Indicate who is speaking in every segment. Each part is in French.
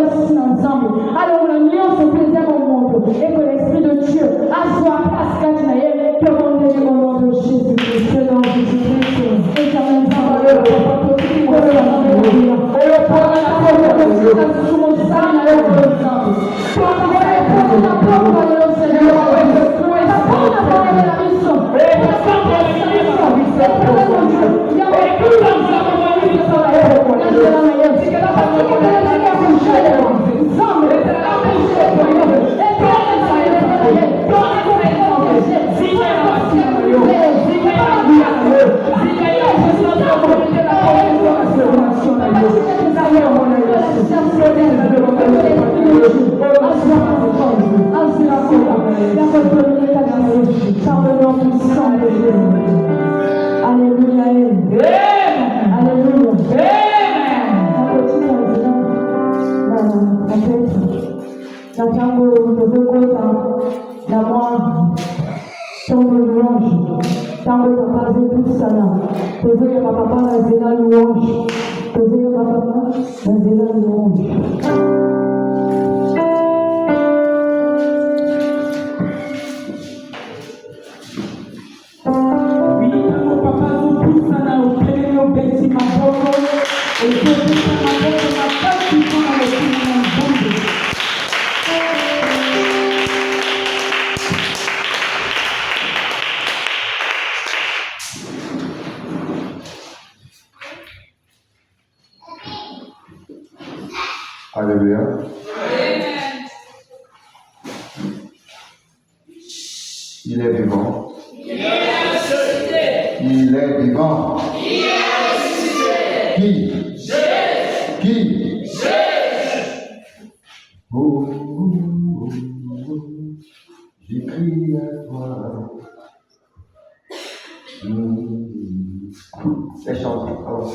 Speaker 1: aussi ensemble. Alors, l'alliance au plaisir au monde et que l'Esprit de Dieu a soit place quand il est demandé au nom de Jésus-Christ. C'est dans Jésus-Christ. Et ça m'a dit, on va le reporter tout le monde. Et le prendre la porte de Jésus sous mon sang, il est pour ensemble. Prendre la porte de le Seigneur. Prendre la porte de la mission. Et la porte de la mission. Et pour le Dieu. Il y a beaucoup d'ensemble. C'est que la porte de la
Speaker 2: Alléluia. Il est vivant. Il est ressuscité. Il est vivant. Il est ressuscité. Qui? Jésus. Qui? Jésus. Oh, oh, oh, oh. J'ai crié à toi. C'est chanté. Alors.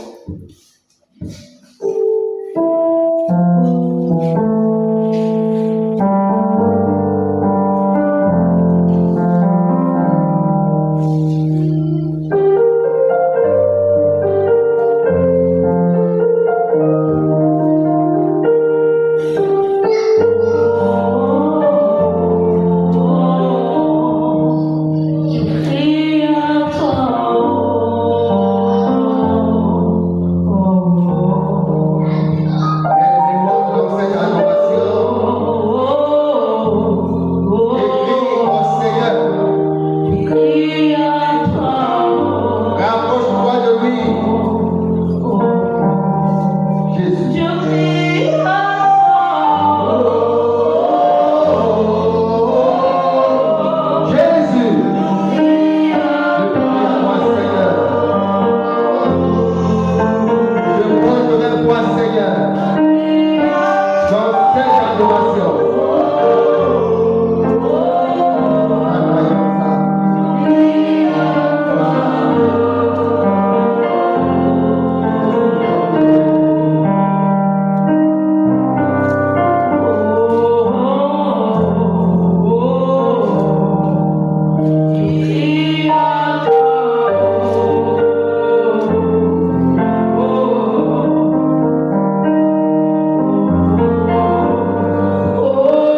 Speaker 3: Oh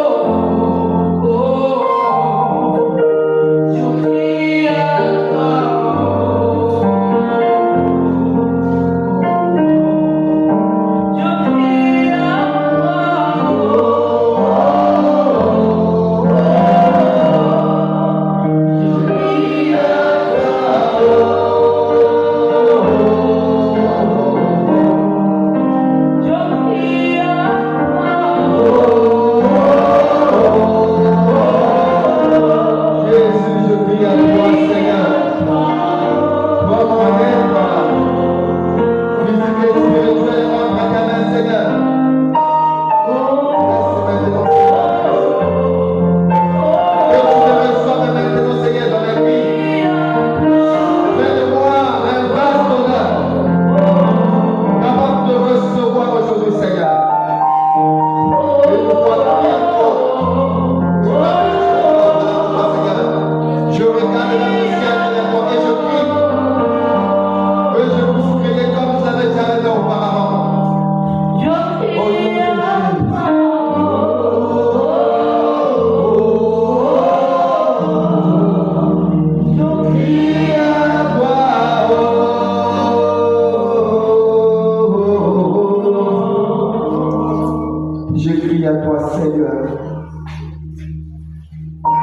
Speaker 2: je crie à toi, Seigneur.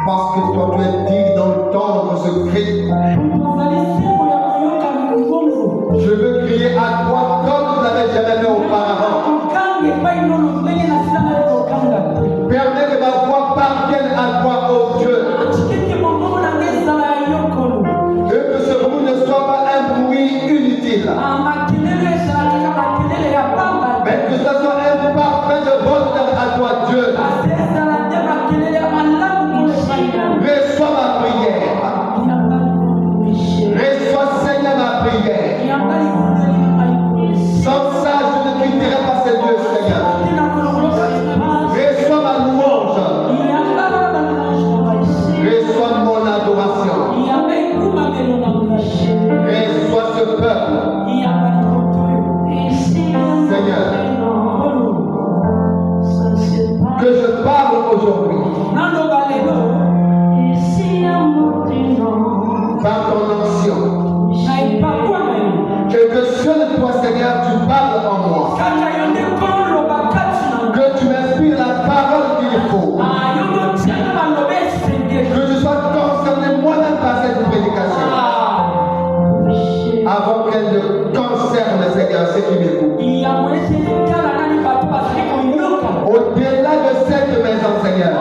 Speaker 2: Parce que toi, tu es digne d'entendre ce cri. Je veux crier à toi comme tu l'avais jamais fait auparavant. Permets que ma voix parvienne à toi, oh Dieu. Et que ce bruit ne soit pas un bruit inutile. Mais que ce soit un parfait de bonheur à toi, Dieu. Reçois ma prière. Reçois, Seigneur, ma prière. Sans ça, je ne quitterai pas ces dieux, Seigneur. Reçois ma louange. Reçois mon adoration. Reçois ce peuple. Seigneur, que je parle aujourd'hui par ton onction. Que seul toi, Seigneur, tu parles en moi. Que tu m'inspires la parole qu'il faut. Que je sois concerné moi-même par cette prédication. Avant qu'elle ne concerne, Seigneur, ceux qui m'écoutent. Au-delà de cette maison, Seigneur.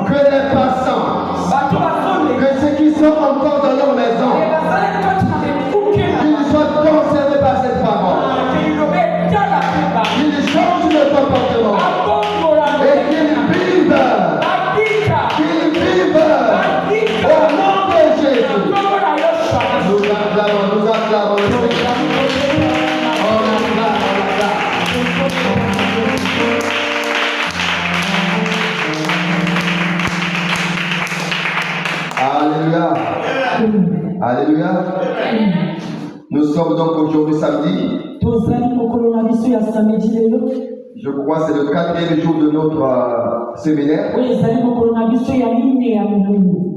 Speaker 2: Que les passants, que ceux qui sont encore dans leur maison, qu'ils soient concernés par cette parole. Qu'ils changent de comportement. Et qu'ils vivent. Qu'ils vivent. Au nom de Jésus. Nous acclamons le Seigneur. On acclame. Alléluia. Alléluia. Nous sommes donc aujourd'hui samedi. Je crois que c'est le 4e jour de notre séminaire.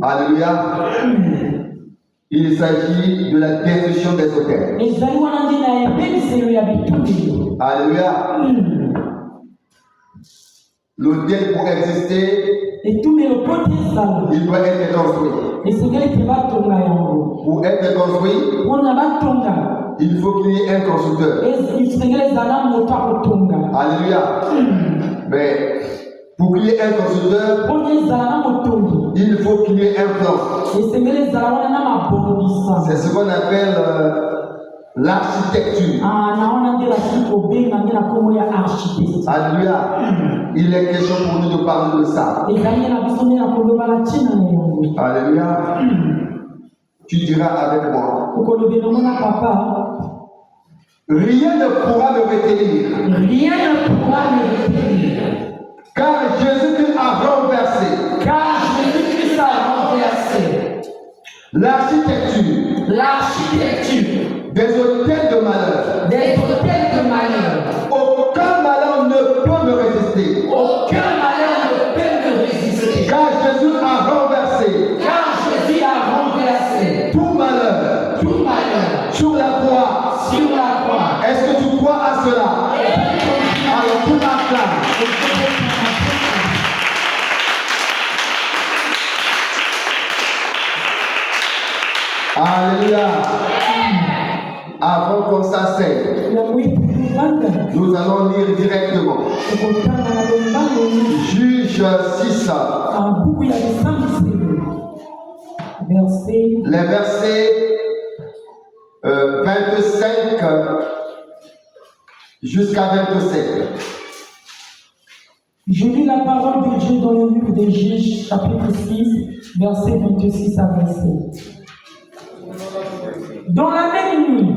Speaker 2: Alléluia. Il s'agit de la destruction des hôtels. Alléluia. L'hôtel, pour exister, il doit être construit. Pour être construit, il faut qu'il y ait un constructeur. Alléluia. Mais pour qu'il y ait un constructeur, il faut qu'il y ait un plan. C'est ce qu'on appelle l'architecture. Alléluia. Il est question pour nous de parler de ça. Alléluia. Tu diras avec moi. Rien ne pourra me retenir. Car Jésus-Christ a renversé. L'architecture des hôtels de malheur. Aucun malheur ne peut me résister. Car Jésus a renversé. Tout malheur. Sur la croix. Est-ce que tu crois à cela? Alors tout acclame. Alléluia. Avant qu'on s'asseye, nous allons lire directement. Juge 6. Les versets 25 jusqu'à 27.
Speaker 1: Je lis la parole de Dieu dans le livre des Juges, chapitre 6, versets 26 à 27. Dans la même nuit,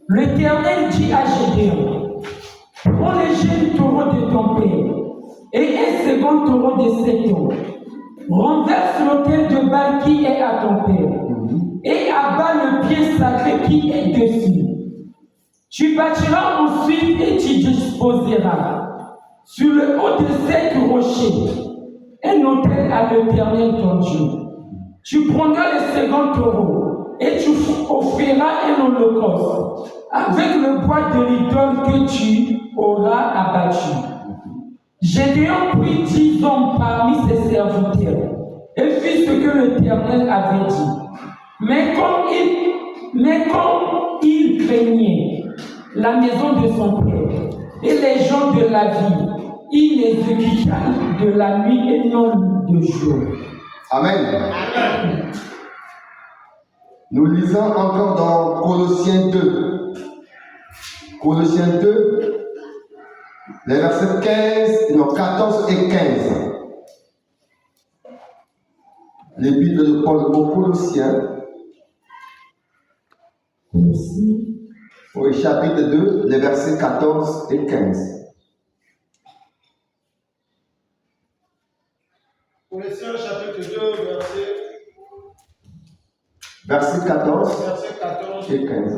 Speaker 1: l'Éternel dit à Gédéon, prends les jeunes taureaux de ton père et un second taureau de 7 ans. Renverse l'autel de Baal qui est à ton père et abat le pied sacré qui est dessus. Tu bâtiras ensuite et tu disposeras sur le haut de 7 rochers un autel à l'Éternel ton Dieu. Tu prendras le second taureau et tu offriras un holocauste avec le bois de l'idole que tu auras abattu.
Speaker 3: là-dessus. Gédéon prit 10 hommes parmi ses serviteurs et fit ce que l'Éternel avait dit. Mais comme il craignait la maison de son père et les gens de la ville, il exécuta de la nuit et non de jour.
Speaker 2: Amen. Nous lisons encore dans Colossiens 2. Colossiens 2, les versets 14 et 15. L'épître de Paul aux Colossiens. Oui, chapitre 2, les versets 14 et 15.
Speaker 4: Colossiens chapitre 2,
Speaker 2: verset 14 et 15.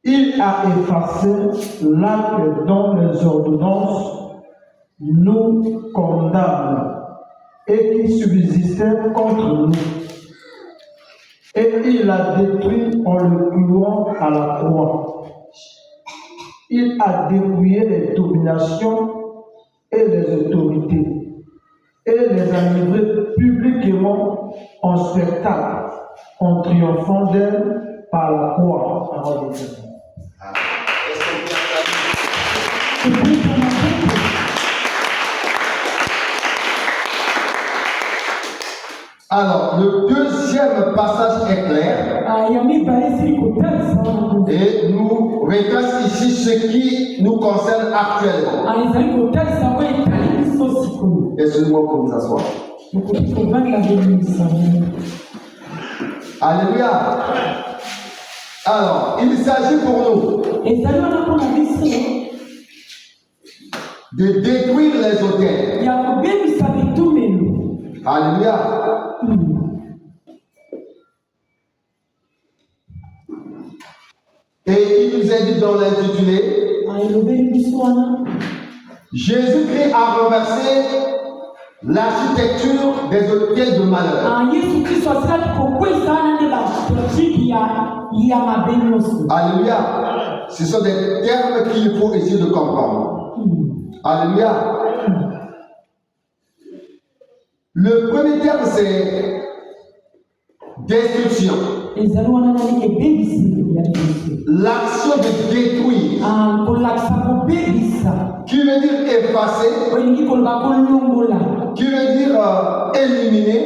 Speaker 5: Il a effacé l'acte dont les ordonnances nous condamnent et qui subsistait contre nous. Et il l'a détruit en le clouant à la croix. Il a dépouillé les dominations et les autorités et les a livrées publiquement en spectacle, en triomphant d'elles par la croix. Parole de Dieu.
Speaker 2: Alors, le deuxième passage est clair. Et nous retrace ici ce qui nous concerne actuellement. Excusez-moi pour nous asseoir. Alléluia. Alors, il s'agit pour nous de détruire les autels. Alléluia. Et il nous est dit dans l'intitulé, Jésus-Christ a renversé l'architecture des autels de malheur. Alléluia. Ce sont des termes qu'il faut essayer de comprendre. Alléluia. Le premier terme, c'est destruction. L'action de détruire. Qui veut dire effacer. Qui veut dire éliminer.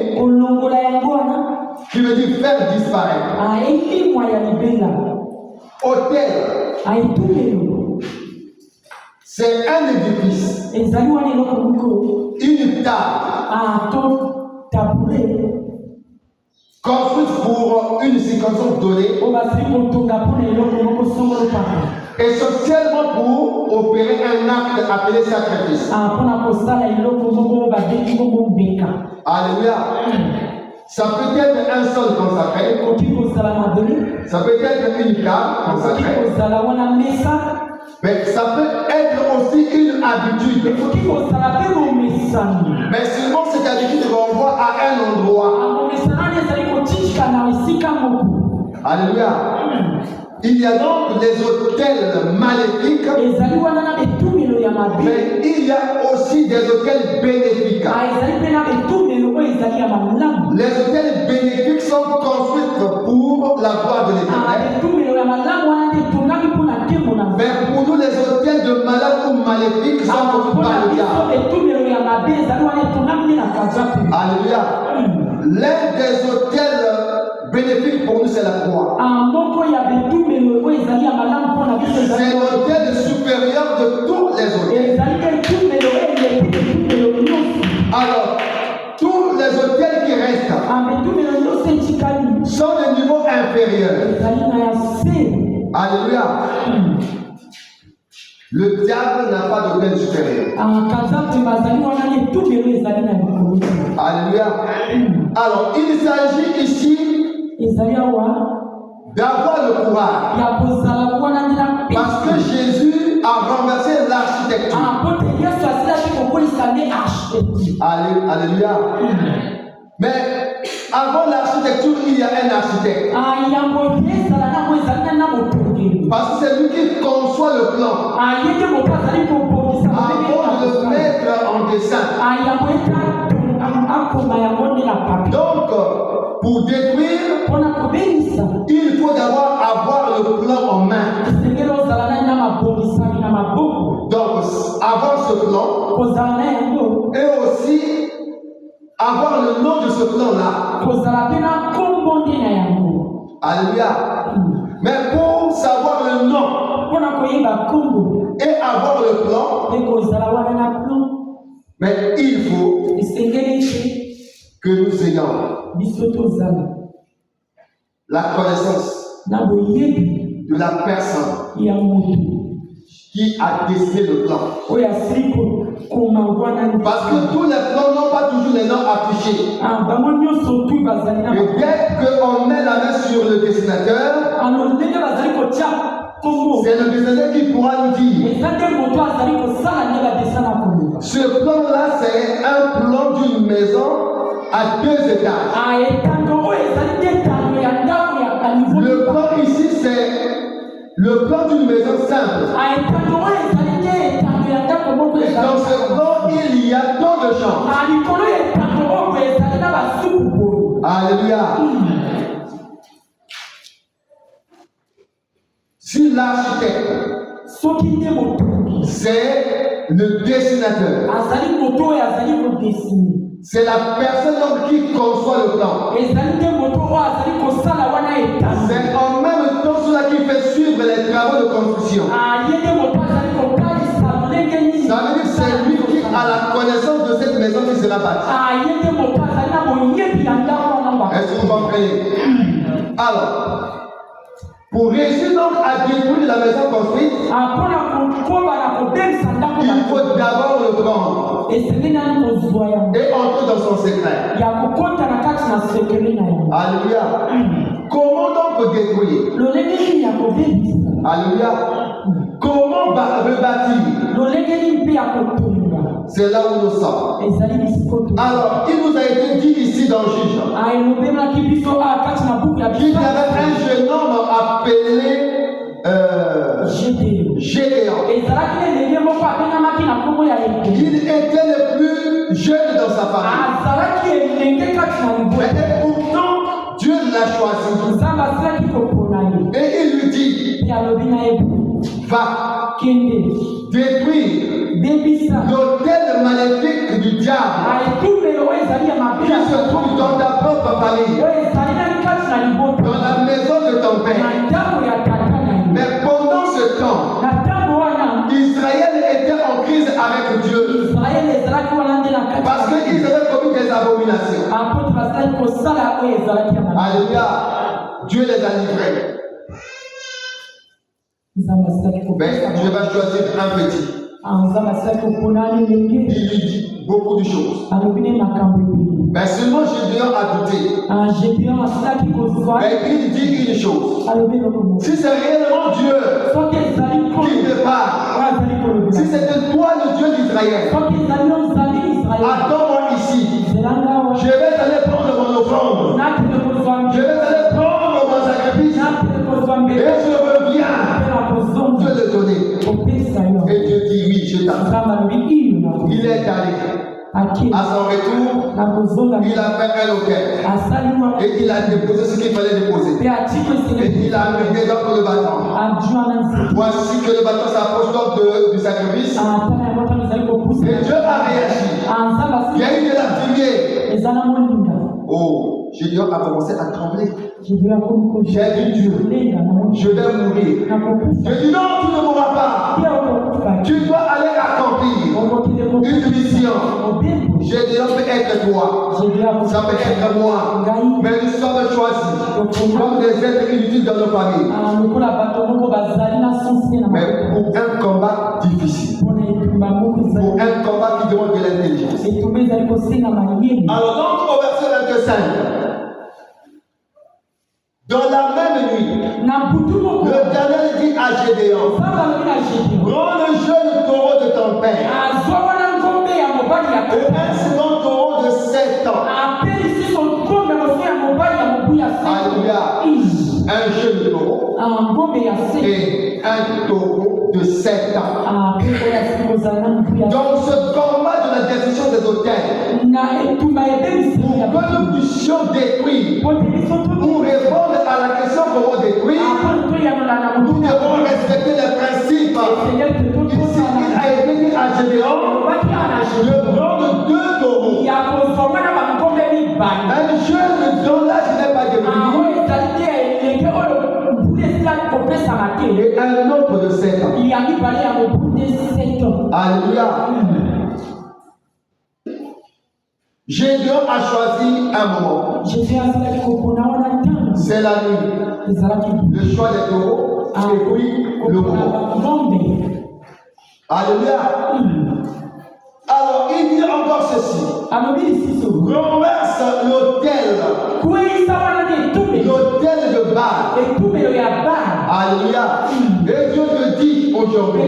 Speaker 2: Qui veut dire faire disparaître. Hôtel. C'est un édifice. Une table. Construite pour une circonstance donnée. Essentiellement pour opérer un acte appelé sacrifice. Alléluia. Ça peut être un sol consacré. Ça peut être une table consacrée. Mais ça peut être aussi une habitude. Mais seulement cette habitude renvoie à un endroit. Alléluia. Il y a donc les autels maléfiques, mais il y a aussi des autels bénéfiques. Les autels bénéfiques sont construits pour la gloire de l'Éternel. Mais pour nous, les autels de malade ou maléfiques sont construits par le diable. Alléluia. L'un des autels bénéfiques pour nous, c'est la croix. C'est l'autel supérieur de tous les autels. Alors, tous les autels qui restent sont de niveau inférieur. Alléluia. Le diable n'a pas d'autel supérieur. Alléluia. Alors, il s'agit ici d'avoir le courage. Parce que Jésus a renversé l'architecture. Alléluia. Mais avant l'architecture, il y a un architecte. c'est lui qui conçoit le plan avant de le mettre en dessin. Donc, pour détruire, il faut d'abord avoir le plan en main. Donc, avoir ce plan et aussi avoir le nom de ce plan-là. Alléluia. Mais pour savoir le nom et avoir le plan, mais il faut que nous ayons la connaissance de la personne qui a dessiné le plan. Parce que tous les plans n'ont pas toujours les noms affichés. Et dès qu'on met la main sur le dessinateur, c'est le dessinateur qui pourra nous dire. Ce plan-là, c'est un plan d'une maison à 2 étages. Le plan ici, c'est le plan d'une maison simple. Et dans ce plan, il y a tant de chambres. Alléluia. Si l'architecte, c'est le dessinateur. C'est la personne qui conçoit le plan. C'est en même temps celui qui fait suivre les travaux de construction. Ça veut dire que c'est lui qui a la connaissance de cette maison qui sera bâtie. Est-ce que vous comprenez? Alors, pour réussir donc à détruire la maison construite, il faut d'abord le prendre et entrer dans son secret. Alléluia. Comment donc détruire? Alléluia. Comment rebâtir? C'est là où nous sommes. Alors, il nous a été dit ici dans Juge qu'il y avait un jeune homme appelé Gédéon. Il était le plus jeune dans sa famille. Mais pourtant, Dieu l'a choisi. Et il lui dit, va détruire l'autel maléfique du diable qui se trouve dans ta propre famille, dans la maison de ton père. Mais pendant ce temps, Israël était en crise avec Dieu parce qu'ils avaient commis des abominations. Alléluia. Dieu les a livrés. Mais Dieu va choisir un petit. Il lui dit beaucoup de choses. Mais seulement Gédéon a douté. Mais il dit une chose. Si c'est réellement Dieu qui te parle, si c'était toi le Dieu d'Israël, attends-moi ici. Je vais aller prendre mon offrande. Je vais aller prendre mon sacrifice. Et je reviens te le donner. Et Dieu dit oui, je t'attends. Il est allé. À son retour, il a fait un autel. Et il a déposé ce qu'il fallait déposer. Et il a amené dans le bâton. Voici que le bâton s'approche donc du sacrifice. Et Dieu a réagi. Il y a eu de la fumée. Oh, Gédéon a commencé à trembler. J'ai dit Dieu, je vais mourir. Je dis non, tu ne mourras pas. Tu dois aller accomplir une mission. Gédéon peut être toi, ça peut être moi, mais nous sommes choisis comme des êtres inutiles dans nos familles. Mais pour un combat difficile, pour un combat qui demande de l'intelligence. Alors donc au verset 25, dans la même nuit, l'Éternel dit à Gédéon, prends le jeune taureau de ton père et un second taureau de 7 ans. Alléluia. Un jeune taureau et un 7 ans. Donc ce combat de la destruction des hôtels, pour que nous puissions détruire, pour répondre à la question comment détruire, nous devons respecter les principes. Ici, il a été dit à Gédéon de prendre 2 taureaux. Un jeune dont l'âge n'est pas défini et un autre de 7 ans. Alléluia. Gédéon a choisi un moment. C'est la nuit. Le choix des taureaux et puis le moment. Alléluia. Alors, il dit encore ceci. Renverse l'autel de Baal. Alléluia. Et Dieu te dit aujourd'hui,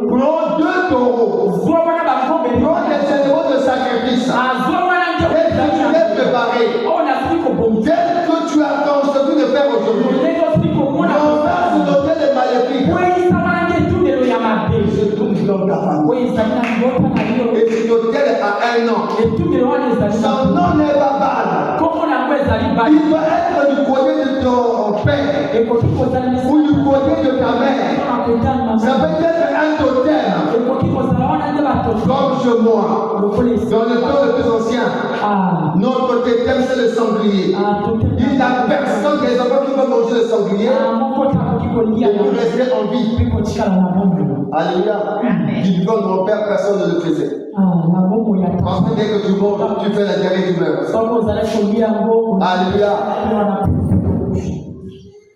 Speaker 2: prends 2 taureaux, prends des animaux de sacrifice, et tu es préparé. Tel que tu as construit de faire aujourd'hui, renverse l'autel des maléfiques. Je tourne dans ta famille. Et si l'autel a 1 an, son nom n'est pas Baal. Il doit être du côté de ton père ou du côté de ta mère. Ça peut être un totem. Comme chez moi, dans le temps le plus ancien, notre totem c'est le sanglier. Il n'y a personne, les enfants qui veulent manger le sanglier, et pour rester en vie. Alléluia. Du vivant de mon père, personne ne le faisait. Parce que dès que tu meurs, tu fais la dernière du meurtre. Alléluia.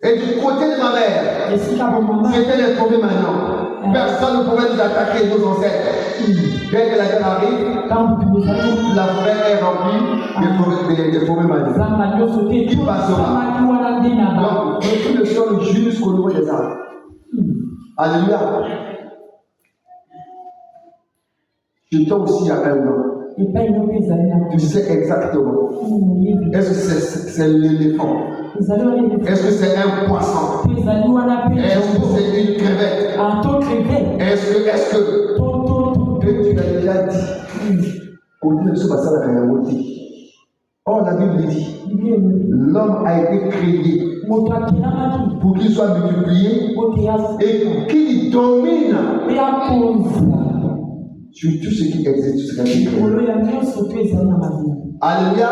Speaker 2: Et du côté de ma mère, c'était les premiers maintenant. Personne ne pouvait nous attaquer, nos ancêtres. Dès que la guerre arrive, la forêt est remplie des forêts maintenant. Il passera. Donc, tout le sol jusqu'au niveau des arbres. Alléluia. J'étais aussi à 1 an. Tu sais exactement. Est-ce que c'est l'éléphant? Est-ce que c'est un poisson? Est-ce que c'est une crevette? Est-ce que tu l'as déjà dit? Or la Bible dit, l'homme a été créé pour qu'il soit multiplié et qu'il domine sur tout ce qui existe. Alléluia.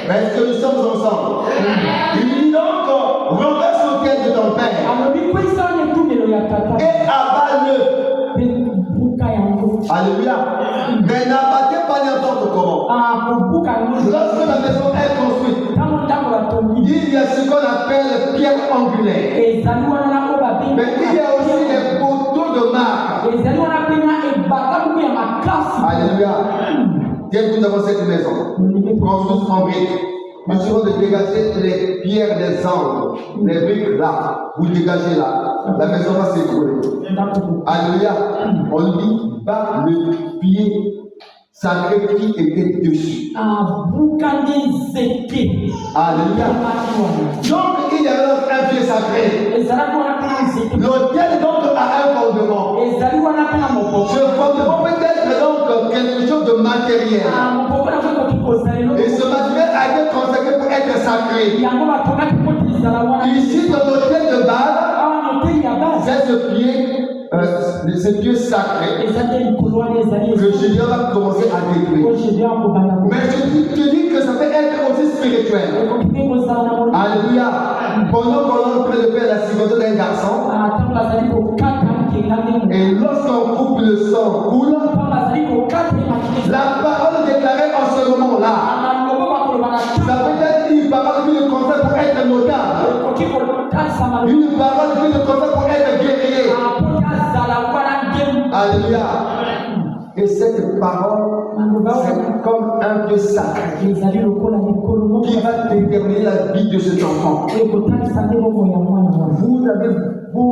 Speaker 2: Est-ce que nous sommes ensemble? Il dit donc, renverse l'autel de ton père et abat-le. Alléluia. Mais n'abattez pas n'importe comment. Lorsque la maison est construite, il y a ce qu'on appelle pierre angulaire. Mais il y a aussi les poteaux de marque. Alléluia. Dès que nous avons cette maison, construite en briques, nous serons de dégager les pierres des angles, les briques là, vous dégagez là, la maison va s'écrouler. Alléluia. On dit, bat le pied sacré qui était dessus. Alléluia. Donc il y avait un pied sacré. L'autel donc a un fondement. Ce fondement peut être donc quelque chose de matériel. Et ce matériel a été consacré pour être sacré. Ici dans l'autel de Baal, c'est ce pied sacré que Gédéon va commencer à détruire. Mais je te dis que ça peut être aussi spirituel. Alléluia. Pendant qu'on est en train de faire la circoncision d'un garçon, et lorsqu'on coupe le sang coule, la parole déclarée en ce moment-là, ça peut être une parole qui nous conseille pour être notable, une parole qui nous conseille pour être guerrier. Alléluia. Et cette parole, c'est comme un Dieu sacré qui va déterminer la vie de cet enfant. Vous avez beau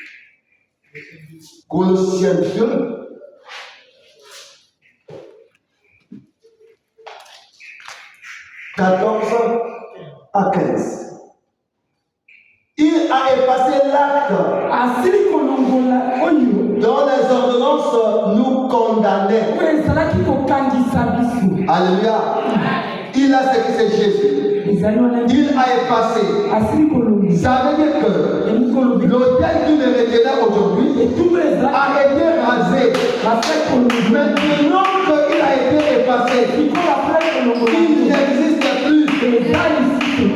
Speaker 2: Colossiens 2. « 14 à 15. Il a effacé l'acte dont les ordonnances nous condamnaient. Alléluia. Il a ce qui c'est Jésus. Il a effacé. Ça veut dire que l'autel qui me retenait aujourd'hui a été rasé. Maintenant qu'il a été effacé, il n'existe plus.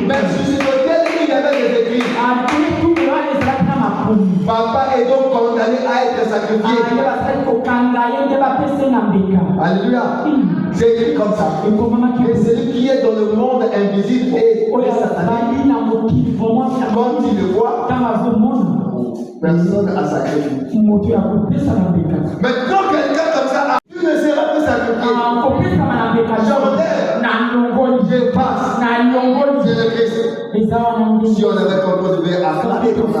Speaker 2: Mais sur cet autel, il y avait des écrits. Papa est donc condamné à être sacrifié. Alléluia. C'est écrit comme ça. Et celui qui est dans le monde invisible et satanique, quand il le voit, personne n'a sacrifié. Maintenant, quelqu'un comme ça, tu ne seras plus sacrifié. Je passe. C'est le Christ. Si on avait compris, on devait acclamer comme ça.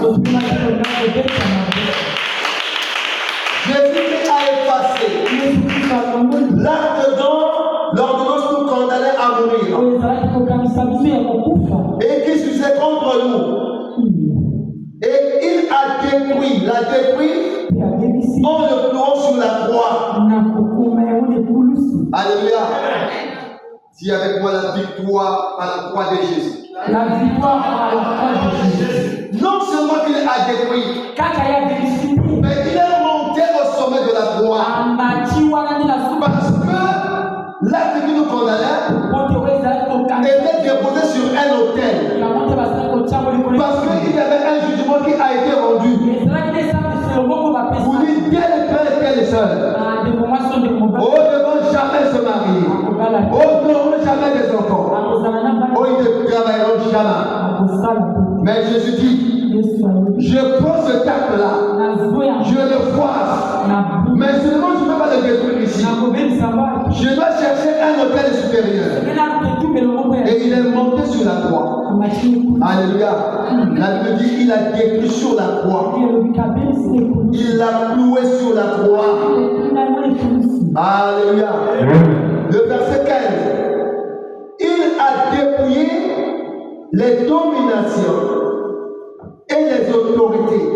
Speaker 2: Jésus a effacé l'acte dont l'ordonnance nous condamnait à mourir et qui succède contre nous. Et il a détruit, en le clouant sur la croix. Alléluia. Dis avec moi la victoire à la croix de Jésus.
Speaker 3: La victoire à la croix de Jésus.
Speaker 2: Non seulement qu'il a détruit, mais il est monté au sommet de la croix. Parce que l'acte qui nous condamnait était déposé sur un autel. Parce qu'il y avait un jugement qui a été rendu. Vous dites quel frère et quelle sœur. Oh, ne vont jamais se marier. Oh, n'auront jamais des enfants. Oh, ils ne travailleront jamais. Mais Jésus dit, je prends ce tacle-là, je le froisse, mais seulement je ne peux pas le détruire ici. Je dois chercher un autel supérieur. Et il est monté sur la croix. Alléluia. La Bible dit qu'il a détruit sur la croix. Il l'a cloué sur la croix. Alléluia. Le verset 15. Il a dépouillé les dominations et les autorités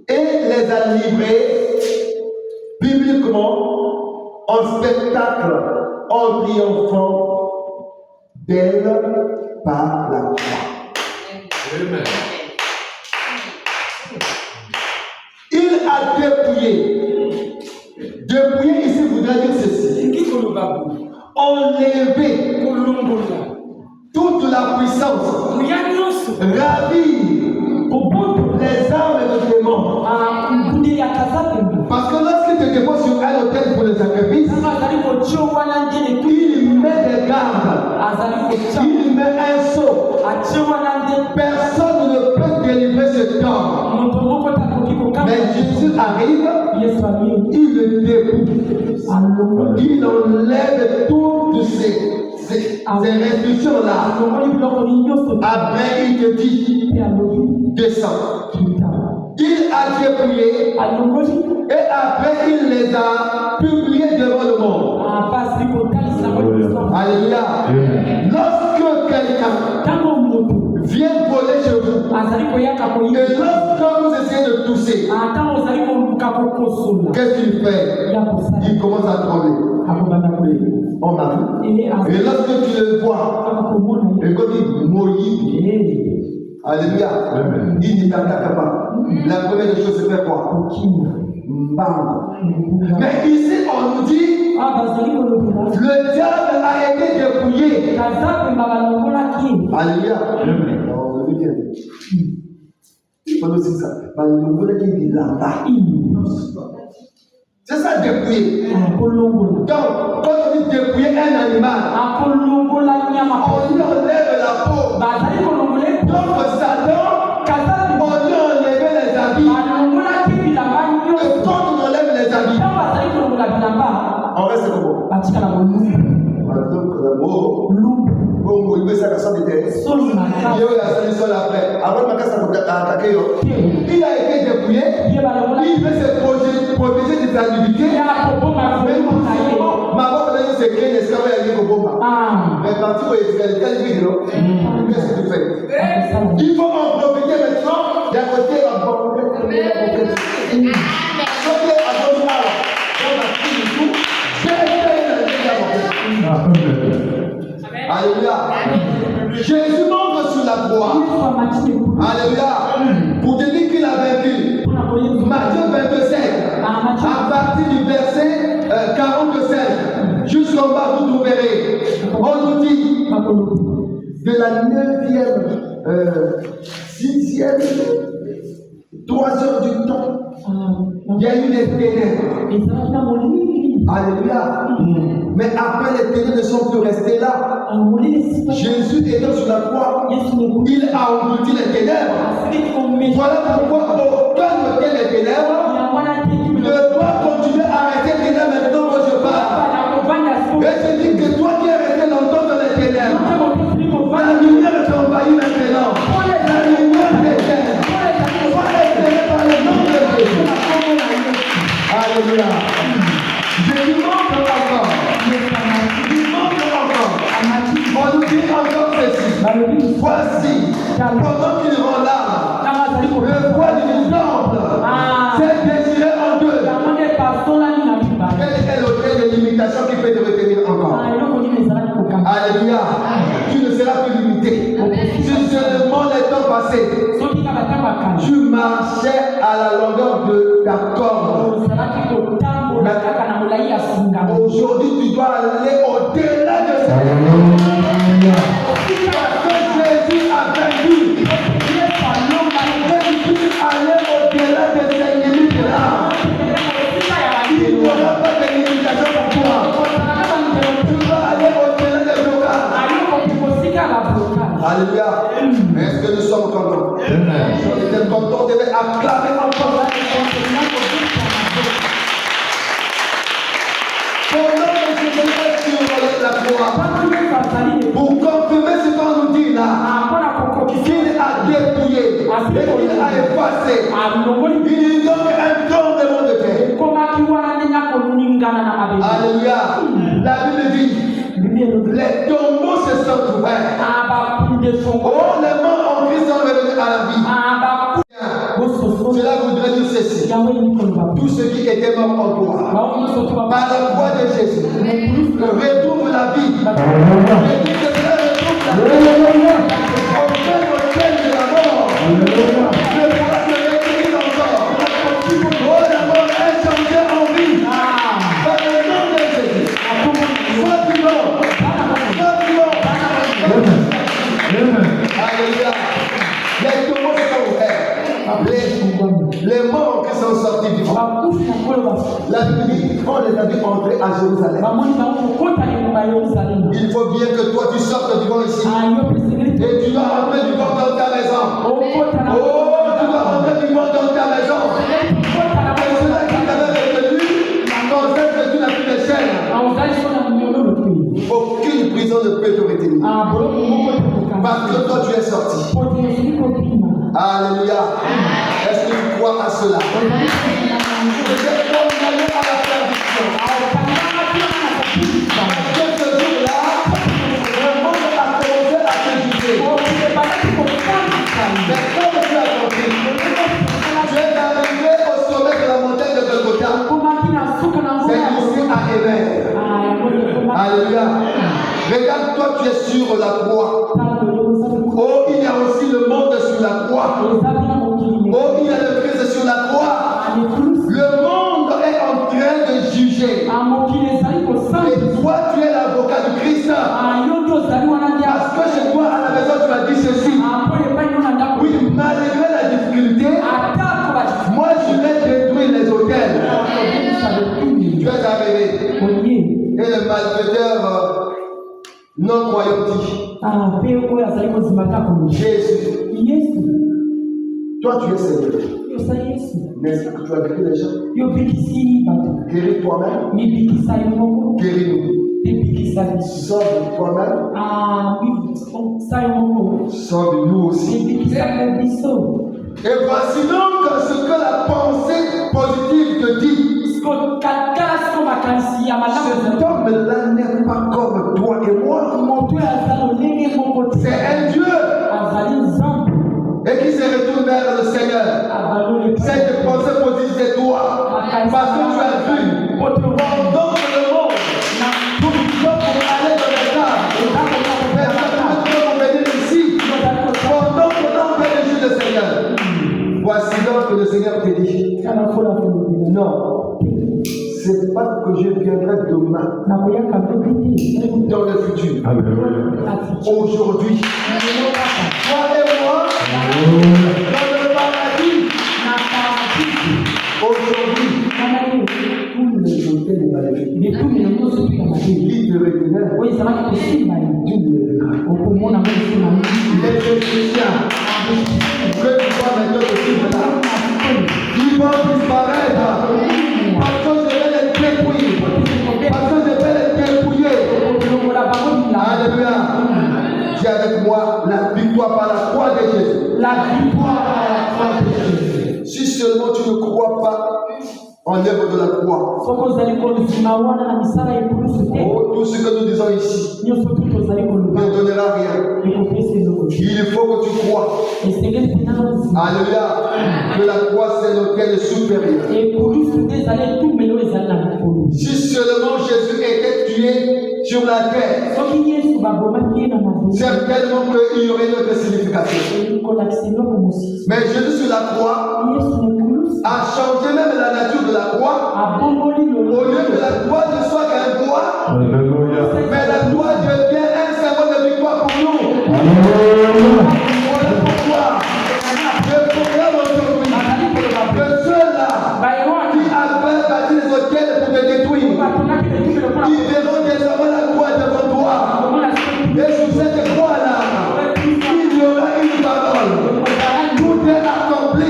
Speaker 2: et les a livrés bibliquement en spectacle en triomphant d'elle par la croix. Amen. Il a dépouillé. Dépouiller ici voudrait dire ceci. Enlever toute la puissance, ravir les armes de démons. Parce que lorsqu'il te dépose sur un autel pour le sacrifice, il met des gardes, il met un sceau. Personne ne peut délivrer ce temps. Mais Jésus arrive, il le dépouille, il enlève toutes ces restrictions-là. Après, il te dit, descends. Il a dépouillé et après, il les a publiés devant le monde. Alléluia. Lorsque quelqu'un vient voler chez vous, et lorsque vous essayez de tousser, qu'est-ce qu'il fait? Il commence à trembler. On m'a vu. Et lorsque tu le vois, et quand il mouille, alléluia, il ne t'attaque pas. La première des choses, c'est faire quoi? Mais ici, on nous dit, le diable a été dépouillé. Alléluia. Il faut aussi ça. C'est ça dépouiller. Donc, quand on dit dépouiller un animal, on lui enlève la peau. Donc, Satan, on lui enlève les habits. Et quand on enlève les habits, on reste comment? Donc, le mot, il veut ça, personne n'était. Il a été dépouillé. dépouillé, il veut se protéger de sa nudité. Mais ma pauvre c'est créé l'esclavage à l'Igoboma. Mais parti pour les quel vidéo, qu'est-ce que tu fais? Il faut en profiter maintenant d'un côté en profiter. Alléluia. Jésus monte sur la croix. Alléluia. Pour te dire qu'il a vaincu. Matthieu 27, à partir du verset 47, jusqu'en bas, vous trouverez. On nous dit de la 9e, 6e, 3h du temps. Il y a eu des ténèbres. Alléluia. Mais après, les ténèbres ne sont plus restées là. Jésus étant sur la croix, il a englouti les ténèbres. Voilà pourquoi aucun de les ténèbres ne doit continuer à arrêter les ténèbres maintenant que je parle. Et je dis que toi qui es resté longtemps dans les ténèbres, la lumière t'envahit maintenant. La lumière t'éteint. Sois éclairé par le nom de Jésus. Alléluia. Jésus montre encore. Il montre encore. On nous dit encore ceci. Voici, pendant qu'il rend l'âme, le poids du temple s'est désiré en deux. Quel est l'autel de limitation qui peut te retenir encore? Alléluia. Tu ne seras plus limité. Si seulement les temps passés, tu marchais à la longueur de ta corde. Aujourd'hui, tu dois aller au-delà de ça. Parce que Jésus a vaincu. Tu peux aller au-delà de ces limites-là. Il n'y aura pas de limitation pour toi. Tu vas aller au-delà des blocages. Alléluia. Est-ce que nous sommes contents? Si on était contents, on devait acclamer encore. La croix, pour confirmer ce qu'on nous dit là, qu'il a dépouillé et qu'il a effacé. Il y donc un trône de monde de terre. Alléluia. La Bible dit les tombeaux se sont ouverts. Oh, les morts en Christ sont revenus à la vie. Cela voudrait dire ceci. Tous ceux qui étaient morts en toi, par la voix de Jésus, retrouvent la vie. Aucun de la mort ne pourra se réveiller encore. Oh, la mort est changée en vie. Par le nom de Jésus. Sois vivant. Sois vivant. Alléluia. Les tombeaux sont ouverts. Les morts qui sont sortis du corps. La Bible dit qu'on les a vus entrer à Jérusalem. Il faut bien que toi tu sortes du corps ici. Et tu dois rentrer du corps dans ta maison. Oh, tu dois rentrer du corps dans ta maison. Et cela qui t'avait retenu, concerne que tu n'as plus de chaînes. Aucune prison ne peut te retenir. Parce que toi tu es sorti. Alléluia. Est-ce que tu crois à cela? Tu es condamné à la perdition. Parce que ce jour-là, le monde a commencé à te juger. Mais comme tu as compris, tu es arrivé au sommet de la montagne de Golgotha. C'est ici à Émer. Alléluia. Regarde, toi tu es sur la croix. Oh, il y a aussi le monde sur la croix. Oh, il y a le Christ sur la croix. Le monde est en train de juger. Et toi, tu es l'avocat du Christ. Parce que chez toi, à la maison, tu as dit ceci. Oui, malgré la difficulté, moi, je vais détruire les hôtels. Tu es arrivé. Et le malfaiteur non-croyant dit Jésus. Toi, tu es Seigneur. N'est-ce pas que tu as guéri les gens? Guéris toi-même. Guéris-nous. Sauve toi-même. Sauve nous aussi. Et voici donc ce que la pensée positive te dit. Cet homme-là n'est pas comme toi et moi. C'est un Dieu. Et qui se retourne vers le Seigneur. C'est de pensée positive de toi. Parce que tu as vu. Pendant que le monde. Pour aller dans le cadre. Pour venir ici. Pendant que l'on fait le jeu du Seigneur. Voici donc que le Seigneur te dit. Non. C'est pas que je viendrai demain. Dans le futur. Aujourd'hui. Toi et moi. Dans le paradis. Aujourd'hui. Il te retenait. Tu ne verras. Les Égyptiens. Que tu vois maintenant le film là. Ils vont disparaître. Parce que je vais les dépouiller. Parce que je vais les dépouiller. Alléluia. Dis avec moi la victoire par la croix de Jésus. La victoire par la croix de Jésus. Si seulement tu ne crois pas en l'œuvre de la croix. Oh, tout ce que nous disons ici ne donnera rien. Il faut que tu crois. Alléluia. Que la croix c'est lequel est supérieur. Si seulement Jésus était tué sur la terre, certainement qu'il y aurait une autre signification. Mais Jésus sur la croix a changé même la nature de la croix. Au lieu que la croix ne soit qu'un bois, mais la croix devient un symbole de victoire pour nous. Voilà pourquoi je proclame aujourd'hui que ceux-là qui avaient bâti les hôtels pour te détruire, ils verront désormais la croix devant toi. Et sur cette croix-là, il y aura une parole. Tout est accompli.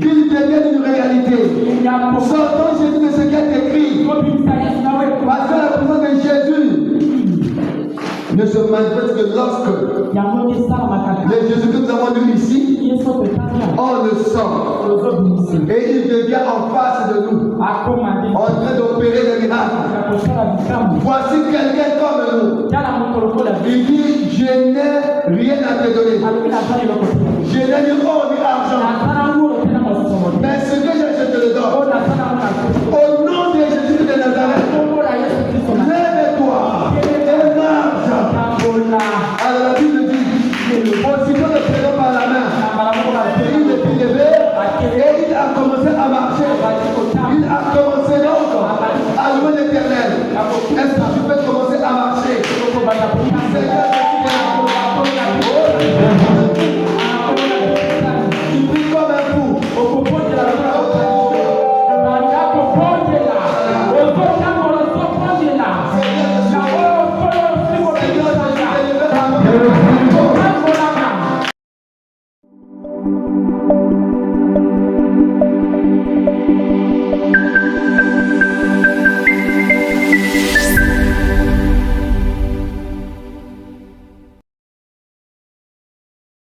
Speaker 2: Qu'il devienne une réalité. Sortons Jésus de ce qui est écrit. Parce que la présence de Jésus ne se manifeste que lorsque le Jésus que nous avons vu ici, on le sent. Et il devient en face de nous, en train d'opérer des miracles. Voici quelqu'un comme nous. Il dit, je n'ai rien à te donner. Je n'ai ni or ni argent. Mais ce que j'ai, je te le donne. Au nom de Jésus de Nazareth, lève-toi et marche. Alors la Bible dit, aussitôt le prenant par la main, il est levé et il a commencé à marcher. Il a commencé